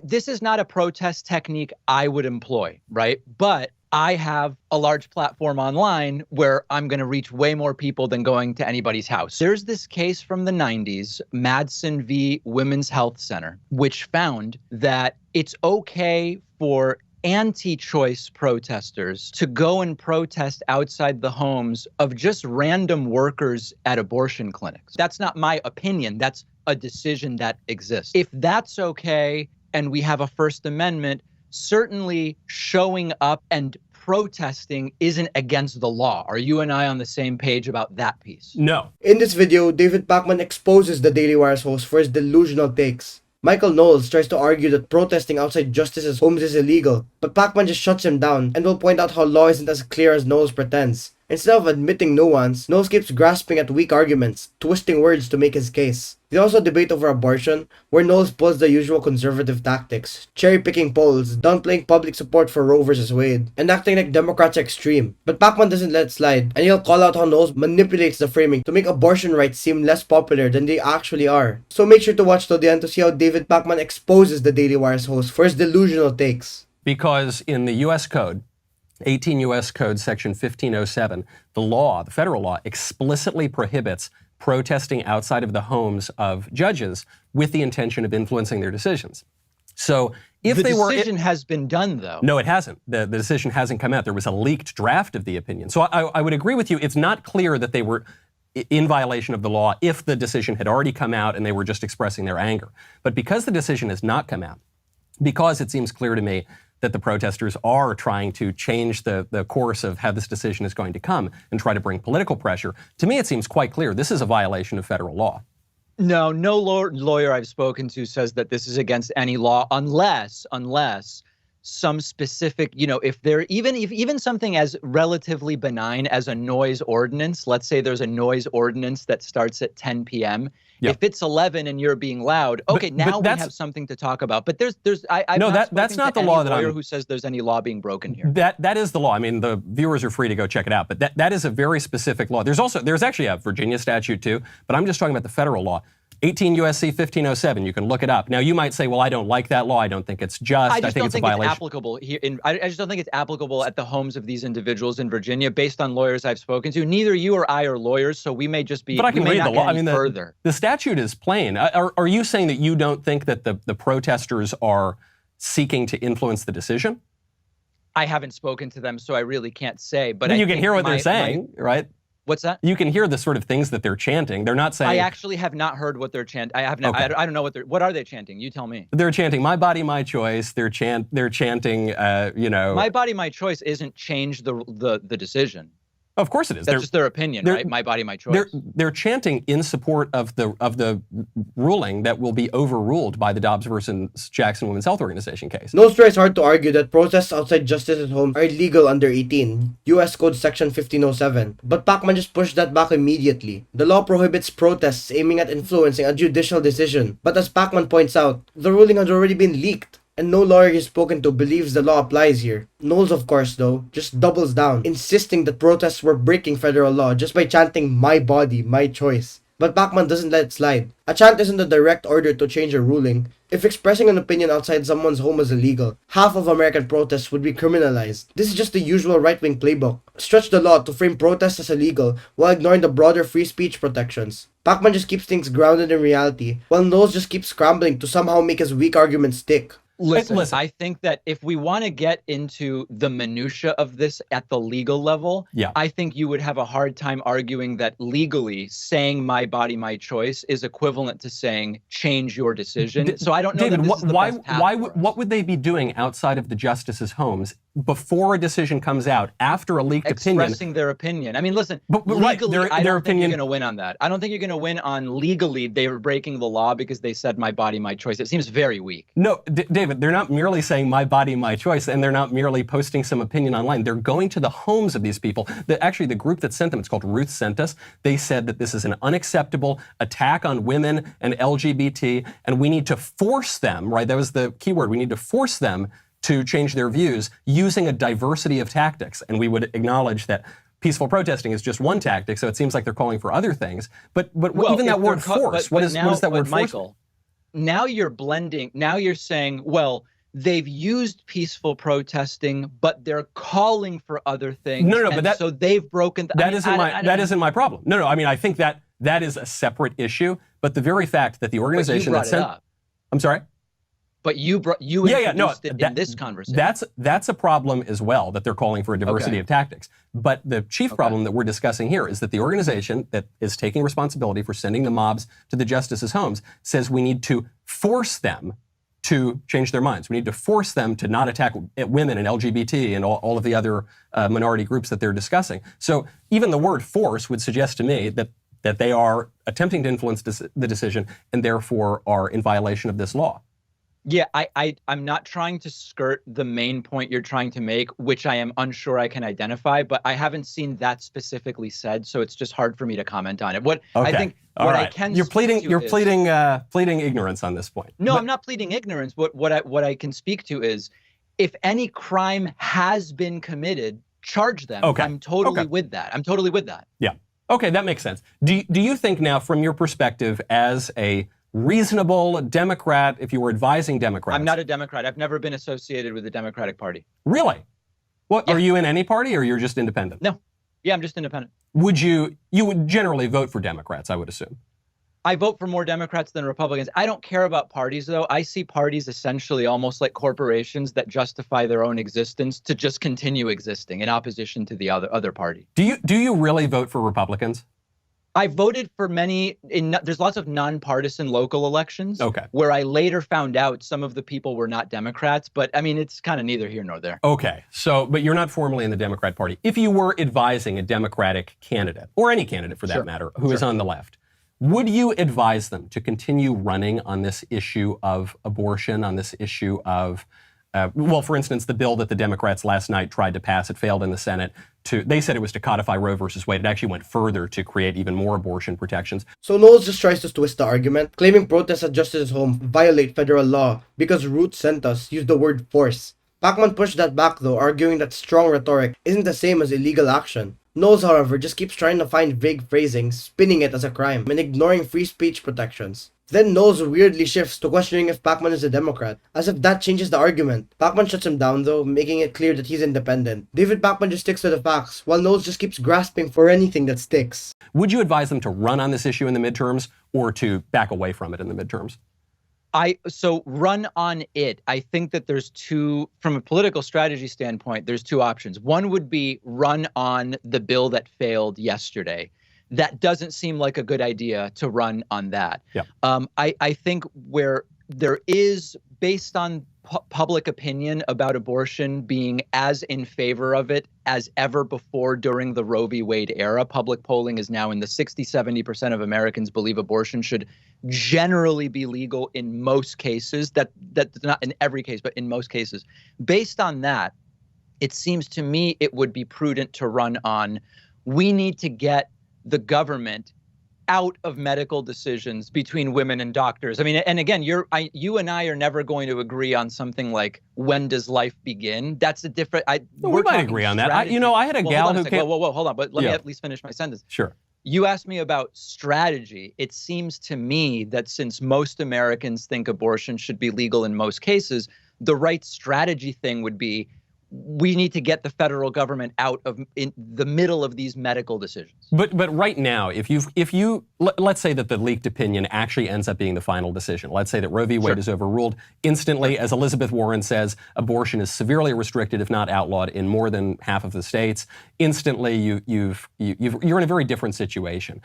This is not a protest technique I would employ, right? But I have a large platform online where I'm going to reach way more people than going to anybody's house. There's this case from the 90s, Madsen v. Women's Health Center, which found that it's okay for anti-choice protesters to go and protest outside the homes of just random workers at abortion clinics. That's not my opinion. That's a decision that exists. If that's okay and we have a First Amendment, certainly showing up and protesting isn't against the law. Are you and I on the same page about that piece? No. In this video, David Pakman exposes the Daily Wire's host for his delusional takes. Michael Knowles tries to argue that protesting outside justices' homes is illegal, but Pakman just shuts him down and will point out how law isn't as clear as Knowles pretends. Instead of admitting nuance, Knowles keeps grasping at weak arguments, twisting words to make his case. They also debate over abortion, where Knowles pulls the usual conservative tactics, cherry-picking polls, downplaying public support for Roe vs. Wade, and acting like Democrats are extreme. But Pakman doesn't let it slide, and he'll call out how Knowles manipulates the framing to make abortion rights seem less popular than they actually are. So make sure to watch till the end to see how David Pakman exposes the Daily Wire's host for his delusional takes. Because in the U.S. Code, 18 U.S. Code Section 1507, the federal law, explicitly prohibits protesting outside of the homes of judges with the intention of influencing their decisions. So if the they were... The decision has been done, though. No, it hasn't. The decision hasn't come out. There was a leaked draft of the opinion. So I would agree with you. It's not clear that they were in violation of the law if the decision had already come out and they were just expressing their anger. But because the decision has not come out, because it seems clear to me that the protesters are trying to change the course of how this decision is going to come and try to bring political pressure, to me it seems quite clear this is a violation of federal law. No lawyer I've spoken to says that this is against any law unless some specific, if there even something as relatively benign as a noise ordinance, let's say there's a noise ordinance that starts at 10 p.m. Yeah. If it's 11 and you're being loud, okay, now we have something to talk about. But that's not the law that lawyer who says there's any law being broken here. That is the law. I mean, the viewers are free to go check it out. But that is a very specific law. There's actually a Virginia statute too. But I'm just talking about the federal law. 18 U.S.C. 1507. You can look it up. Now, you might say, well, I don't like that law. I don't think it's just. I think it's a violation. It's applicable here. I just don't think it's applicable at the homes of these individuals in Virginia, based on lawyers I've spoken to. Neither you or I are lawyers, so we may just be. But I can read the law. I mean, further. The statute is plain. Are you saying that you don't think that the protesters are seeking to influence the decision? I haven't spoken to them, so I really can't say. But you can hear what they're saying, right? What's that? You can hear the sort of things that they're chanting. They're not saying. I actually have not heard what they're chanting. I have not. Okay. I don't know what are they chanting? You tell me. They're chanting "My body, my choice." They're chanting. My body, my choice isn't change the decision. Of course it is. That's just their opinion, right? My body, my choice. They're chanting in support of the ruling that will be overruled by the Dobbs versus Jackson Women's Health Organization case. Knowles tries hard to argue that protests outside justices' homes are illegal under 18 U.S. Code Section 1507, but Pakman just pushed that back immediately. The law prohibits protests aiming at influencing a judicial decision, but as Pakman points out, the ruling has already been leaked, and no lawyer he's spoken to believes the law applies here. Knowles, of course, though, just doubles down, insisting that protests were breaking federal law just by chanting "My body, my choice." But Pakman doesn't let it slide. A chant isn't a direct order to change a ruling. If expressing an opinion outside someone's home is illegal, half of American protests would be criminalized. This is just the usual right-wing playbook. Stretch the law to frame protests as illegal while ignoring the broader free speech protections. Pakman just keeps things grounded in reality, while Knowles just keeps scrambling to somehow make his weak argument stick. Listen, I think that if we want to get into the minutia of this at the legal level, I think you would have a hard time arguing that legally saying "my body, my choice" is equivalent to saying "change your decision." So I don't know. David, that this is the best path what would they be doing outside of the justices' homes before a decision comes out, after a leaked opinion? Expressing their opinion. I mean, listen, legally, I don't think you're going to win on that. I don't think you're going to win on legally they were breaking the law because they said "my body, my choice." It seems very weak. No, David, they're not merely saying "my body, my choice," and they're not merely posting some opinion online. They're going to the homes of these people. Actually, the group that sent them, it's called Ruth Sent Us, they said that this is an unacceptable attack on women and LGBT, and we need to force them, right? That was the key word. We need to force them to change their views using a diversity of tactics. And we would acknowledge that peaceful protesting is just one tactic, so it seems like they're calling for other things. But even that word force, what does that word force? Michael, now you're blending. Now you're saying, well, they've used peaceful protesting, but they're calling for other things. No, but so they've broken. That isn't my problem. No. I mean, I think that is a separate issue. But the very fact that the organization that sent, I'm sorry. But you introduced it in this conversation. That's a problem as well, that they're calling for a diversity of tactics. But the chief problem that we're discussing here is that the organization that is taking responsibility for sending the mobs to the justices' homes says we need to force them to change their minds. We need to force them to not attack women and LGBT and all of the other minority groups that they're discussing. So even the word force would suggest to me that they are attempting to influence the decision and therefore are in violation of this law. Yeah, I'm not trying to skirt the main point you're trying to make, which I am unsure I can identify, but I haven't seen that specifically said, so it's just hard for me to comment on it. I can you're pleading ignorance on this point. No, I'm not pleading ignorance. What I can speak to is, if any crime has been committed, charge them. Okay. I'm totally with that. Yeah. Okay, that makes sense. Do you think now, from your perspective as a reasonable Democrat, if you were advising Democrats? I'm not a Democrat. I've never been associated with the Democratic Party. Really? What? Yeah. Are you in any party, or you're just independent? No. Yeah, I'm just independent. You would generally vote for Democrats, I would assume. I vote for more Democrats than Republicans. I don't care about parties, though. I see parties essentially almost like corporations that justify their own existence to just continue existing in opposition to the other party. Do you really vote for Republicans? I voted for many. There's lots of nonpartisan local elections. Okay. Where I later found out some of the people were not Democrats, but I mean, it's kind of neither here nor there. Okay. So, but you're not formally in the Democrat Party. If you were advising a Democratic candidate, or any candidate for that matter, who is on the left, would you advise them to continue running on this issue of abortion, on this issue of, for instance, the bill that the Democrats last night tried to pass, it failed in the Senate. They said it was to codify Roe versus Wade. It actually went further to create even more abortion protections. So Knowles just tries to twist the argument, claiming protests at Justice's home violate federal law because Ruth sent us used the word force. Pakman pushed that back though, arguing that strong rhetoric isn't the same as illegal action. Knowles, however, just keeps trying to find vague phrasing, spinning it as a crime, and ignoring free speech protections. Then Knowles weirdly shifts to questioning if Pakman is a Democrat, as if that changes the argument. Pakman shuts him down though, making it clear that he's independent. David Pakman just sticks to the facts, while Knowles just keeps grasping for anything that sticks. Would you advise them to run on this issue in the midterms, or to back away from it in the midterms? So run on it. I think that there's from a political strategy standpoint, there's two options. One would be run on the bill that failed yesterday. That doesn't seem like a good idea to run on that. Yeah. I think where there is, based on public opinion about abortion being as in favor of it as ever before during the Roe v. Wade era, public polling is now in the 60-70% of Americans believe abortion should generally be legal in most cases. That's not in every case, but in most cases. Based on that, it seems to me it would be prudent to run on, we need to get the government out of medical decisions between women and doctors. I mean, and again, you and I are never going to agree on something like, when does life begin? That's a different. We might agree on that. I had a gal who came. Whoa, hold on. But let me at least finish my sentence. Sure. You asked me about strategy. It seems to me that since most Americans think abortion should be legal in most cases, the right strategy thing would be, we need to get the federal government out of in the middle of these medical decisions. But right now, let's say that the leaked opinion actually ends up being the final decision. Let's say that Roe v. Wade is overruled instantly, as Elizabeth Warren says, abortion is severely restricted, if not outlawed, in more than half of the states. Instantly, you're in a very different situation.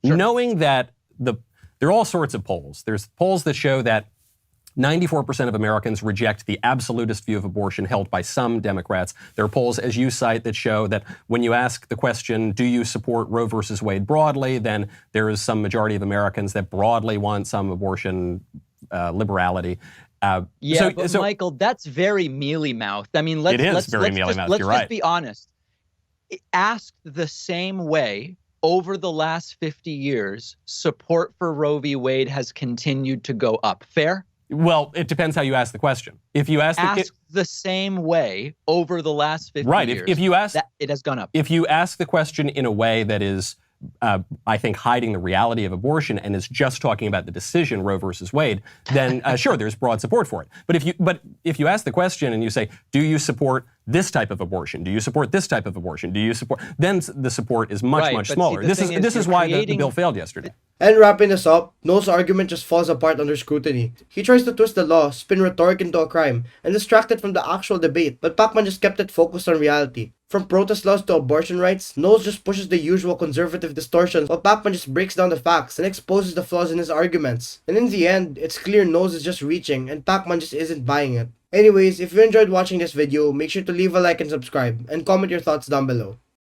Sure. Knowing that there are all sorts of polls. There's polls that show that 94% of Americans reject the absolutist view of abortion held by some Democrats. There are polls, as you cite, that show that when you ask the question, do you support Roe versus Wade broadly, then there is some majority of Americans that broadly want some abortion liberality. Michael, that's very mealy-mouthed. I mean, let's just be honest. Asked the same way, over the last 50 years, support for Roe v. Wade has continued to go up. Fair? Well, it depends how you ask the question. If you ask the same way over the last 50 years, if you ask it has gone up. If you ask the question in a way that is I think, hiding the reality of abortion and is just talking about the decision, Roe versus Wade, then sure, there's broad support for it. But if you ask the question and you say, do you support this type of abortion? Do you support this type of abortion? Do you support? Then the support is much smaller. This is why the bill failed yesterday. And wrapping this up, Knowles' argument just falls apart under scrutiny. He tries to twist the law, spin rhetoric into a crime, and distract it from the actual debate, but Pakman just kept it focused on reality. From protest laws to abortion rights, Knowles just pushes the usual conservative distortions, while Pakman just breaks down the facts and exposes the flaws in his arguments. And in the end, it's clear Knowles is just reaching, and Pakman just isn't buying it. Anyways, if you enjoyed watching this video, make sure to leave a like and subscribe, and comment your thoughts down below.